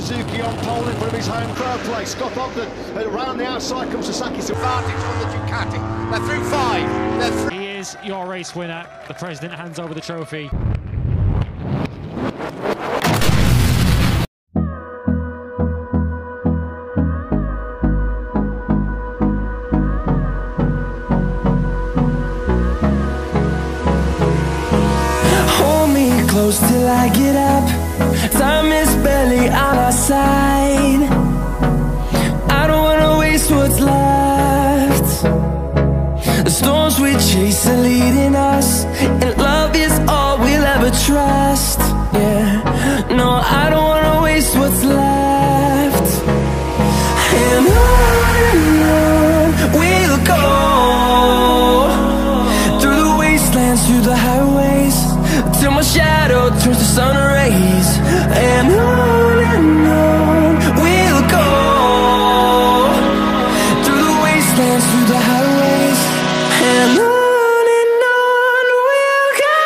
Suzuki on pole in front of his home birthplace. Scott Ogden around the outside comes Sasaki's advantage on the Ducati. They're through 5. He is your race winner. The president hands over the trophy. Close till I get up. Time is barely on our side. I don't wanna waste what's left. The storms we chase are leading us, and love is all we'll ever trust. Yeah, no, I don't wanna waste what's left. And on we'll go, through the wastelands, through the highways, till my shadow turns to sun rays. And on we'll go, through the wastelands, through the highways, and on we'll go.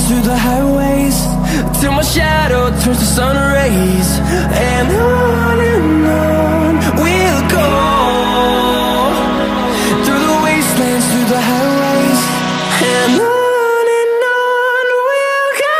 Through the highways, till my shadow turns to sun rays. And on we'll go, through the wastelands, through the highways, and on we'll go.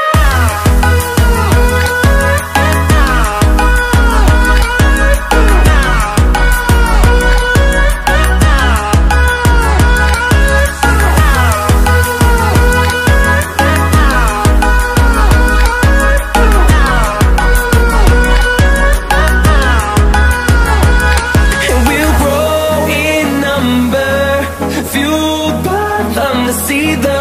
See the